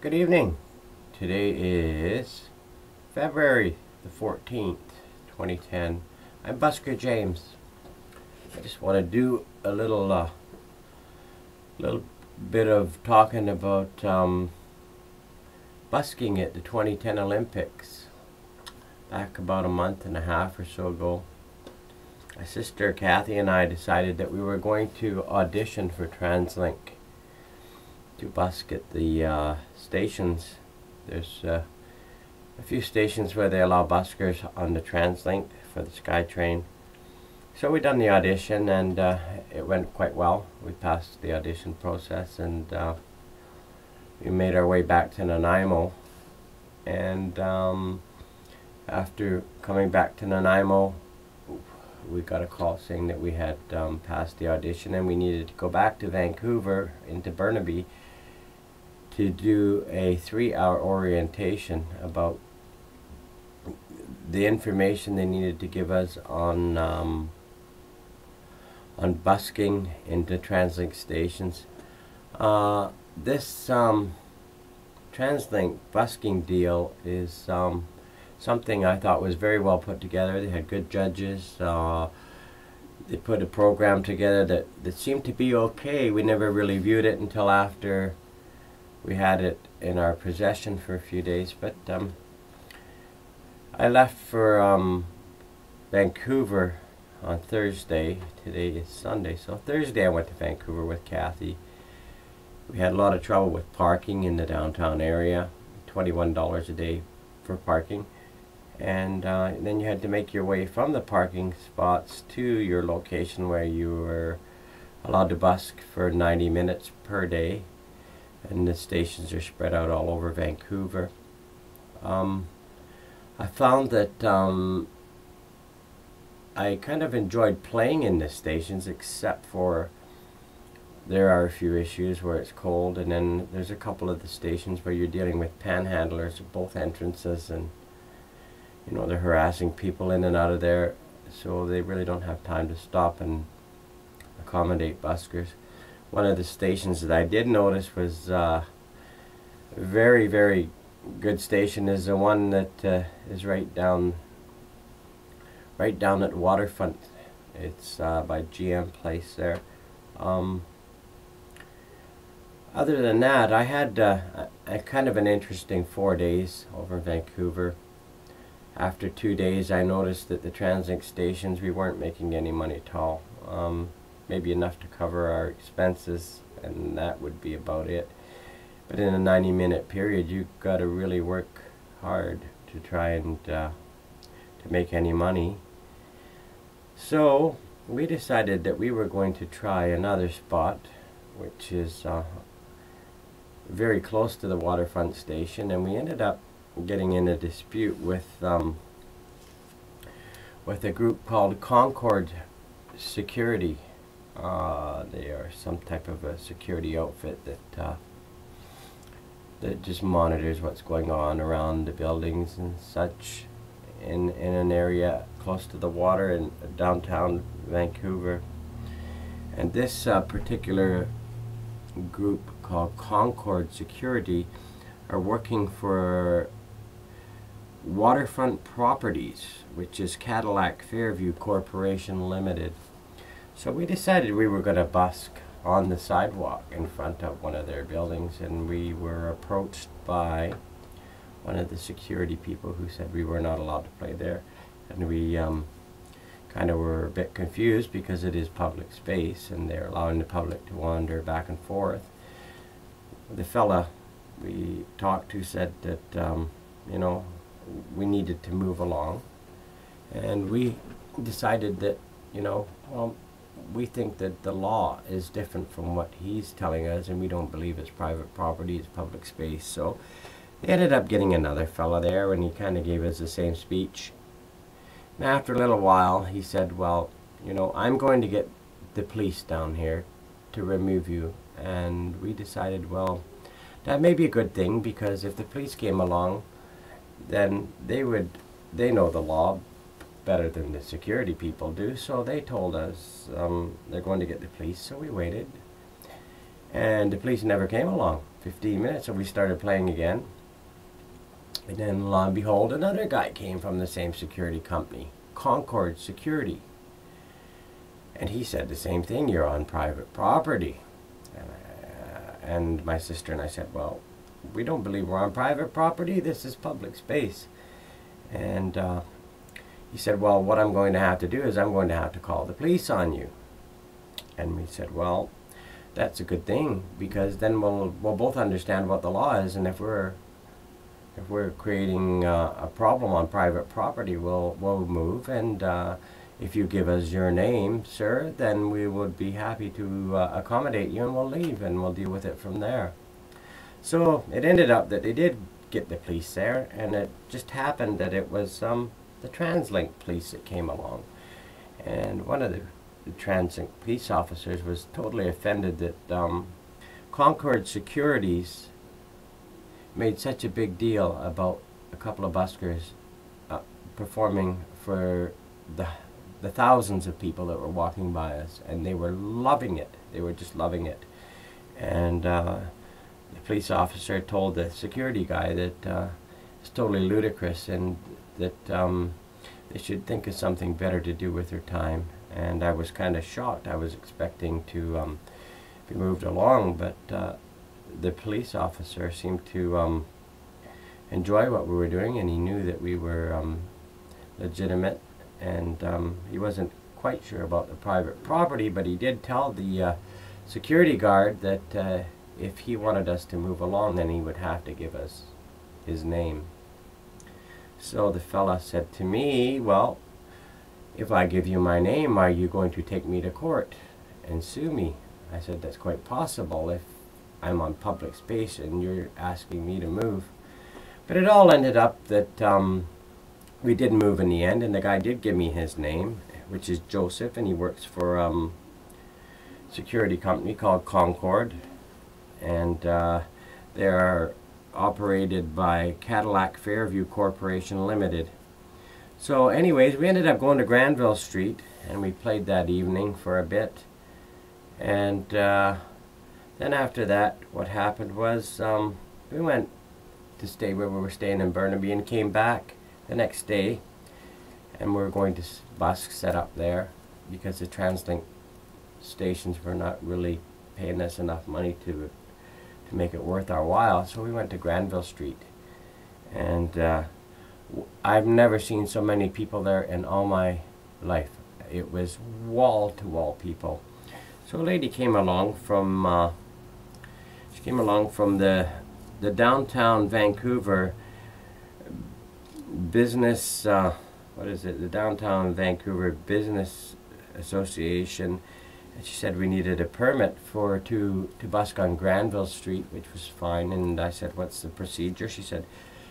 Good evening. Today is February the 14th, 2010. I'm Busker James. I just want to do a little bit of talking about busking at the 2010 Olympics. Back about a month and a half or so ago, my sister Kathy and I decided that we were going to audition for TransLink to busk at the stations. There's a few stations where they allow buskers on the TransLink for the SkyTrain. So we done the audition, and it went quite well. We passed the audition process, and we made our way back to Nanaimo. And after coming back to Nanaimo, we got a call saying that we had passed the audition and we needed to go back to Vancouver into Burnaby to do a 3-hour orientation about the information they needed to give us on busking into TransLink stations. This TransLink busking deal is something I thought was very well put together. They had good judges. They put a program together that seemed to be okay. We never really viewed it until after we had it in our possession for a few days. But I left for Vancouver on Thursday. Today is Sunday, so Thursday I went to Vancouver with Kathy. We had a lot of trouble with parking in the downtown area. $21 a day for parking. And then you had to make your way from the parking spots to your location where you were allowed to busk for 90 minutes per day. And the stations are spread out all over Vancouver. I found that I kind of enjoyed playing in the stations, except for there are a few issues where it's cold, and then there's a couple of the stations where you're dealing with panhandlers at both entrances, and you know, they're harassing people in and out of there, so they really don't have time to stop and accommodate buskers. One of the stations that I did notice was a very, very good station is the one that is right down at the waterfront. It's by GM Place there. Other than that, I had a kind of an interesting 4 days over in Vancouver. After 2 days, I noticed that the TransLink stations, we weren't making any money at all. Maybe enough to cover our expenses, and that would be about it. But in a 90-minute period, you've got to really work hard to try and to make any money. So we decided that we were going to try another spot, which is very close to the waterfront station, and we ended up getting in a dispute with a group called Concord Security. They are some type of a security outfit that just monitors what's going on around the buildings and such in an area close to the water in downtown Vancouver. And this particular group called Concord Security are working for Waterfront Properties, which is Cadillac Fairview Corporation Limited. So we decided we were going to busk on the sidewalk in front of one of their buildings, and we were approached by one of the security people who said we were not allowed to play there. And we kind of were a bit confused because it is public space and they're allowing the public to wander back and forth. The fella we talked to said that you know, we needed to move along, and we decided that, you know, well, we think that the law is different from what he's telling us, and we don't believe it's private property, it's public space. So they ended up getting another fella there, and he kind of gave us the same speech. And after a little while, he said, well, you know, I'm going to get the police down here to remove you. And we decided, well, that may be a good thing, because if the police came along, then they know the law better than the security people do. So they told us they're going to get the police. So we waited, And the police never came along. 15 minutes, so we started playing again. And then, lo and behold, another guy came from the same security company, Concord Security. And he said the same thing, you're on private property. And my sister and I said, well, we don't believe we're on private property, this is public space. And he said, well, what I'm going to have to do is I'm going to have to call the police on you. And we said, well, that's a good thing, because then we'll both understand what the law is, and if we're creating a problem on private property, we'll move, and if you give us your name, sir, then we would be happy to accommodate you, and we'll leave, and we'll deal with it from there. So it ended up that they did get the police there, and it just happened that it was the TransLink police that came along. And one of the TransLink police officers was totally offended that Concord Securities made such a big deal about a couple of buskers performing for the thousands of people that were walking by us, and they were loving it. They were just loving it. And the police officer told the security guy that it's totally ludicrous, and that they should think of something better to do with their time. And I was kind of shocked. I was expecting to be moved along, but the police officer seemed to enjoy what we were doing, and he knew that we were legitimate, and he wasn't quite sure about the private property, but he did tell the security guard that if he wanted us to move along, then he would have to give us his name. So the fella said to me, well, if I give you my name, are you going to take me to court and sue me? I said, that's quite possible if I'm on public space and you're asking me to move. But it all ended up that we did move in the end, and the guy did give me his name, which is Joseph, and he works for a security company called Concord, and they are operated by Cadillac Fairview Corporation Limited. So anyways, we ended up going to Granville Street, and we played that evening for a bit. And then after that, what happened was we went to stay where we were staying in Burnaby, and came back the next day, and we were going to busk, set up there, because the TransLink stations were not really paying us enough money to make it worth our while. So we went to Granville Street, and I've never seen so many people there in all my life. It was wall-to-wall people. So a lady came along from the downtown Vancouver business, the Downtown Vancouver Business Association, and she said we needed a permit to busk on Granville Street, which was fine. And I said, what's the procedure? She said,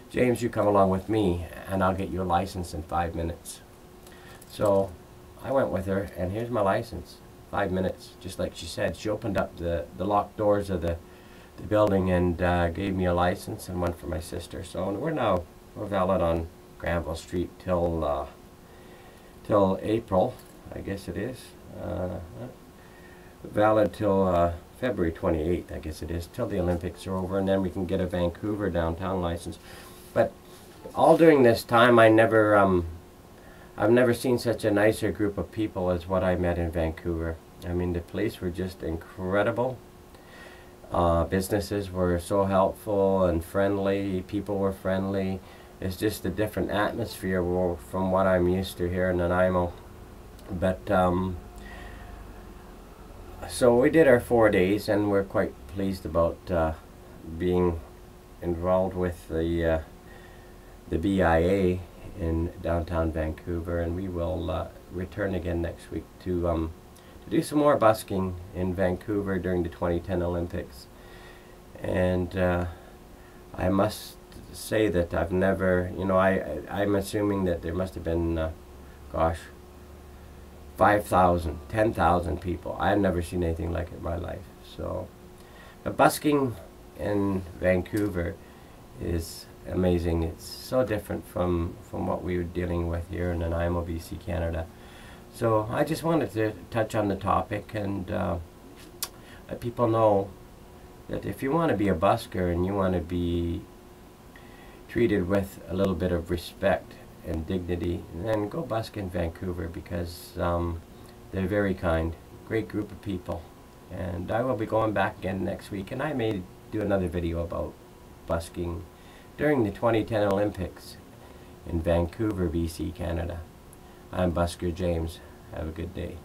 James, you come along with me and I'll get you a license in 5 minutes. So I went with her, and here's my license. 5 minutes, just like she said. She opened up the locked doors of the building and gave me a license, and one for my sister. So we're valid on Granville Street till April, I guess it is. Valid till February 28th, I guess it is, till the Olympics are over, and then we can get a Vancouver downtown license. But all during this time, I've never seen such a nicer group of people as what I met in Vancouver. I mean, the police were just incredible. Businesses were so helpful and friendly. People were friendly. It's just a different atmosphere from what I'm used to here in Nanaimo. But so we did our 4 days, and we're quite pleased about being involved with the BIA in downtown Vancouver, and we will return again next week to do some more busking in Vancouver during the 2010 Olympics. And I must say that I've never, I'm assuming that there must have been, 5,000, 10,000 people. I've never seen anything like it in my life. So, but busking in Vancouver is amazing. It's so different from what we were dealing with here in Nanaimo, BC, Canada. So I just wanted to touch on the topic and let people know that if you want to be a busker and you want to be treated with a little bit of respect and dignity, then go busk in Vancouver, because they're very kind, great group of people. And I will be going back again next week, and I may do another video about busking during the 2010 Olympics in Vancouver, BC, Canada. I'm Busker James. Have a good day.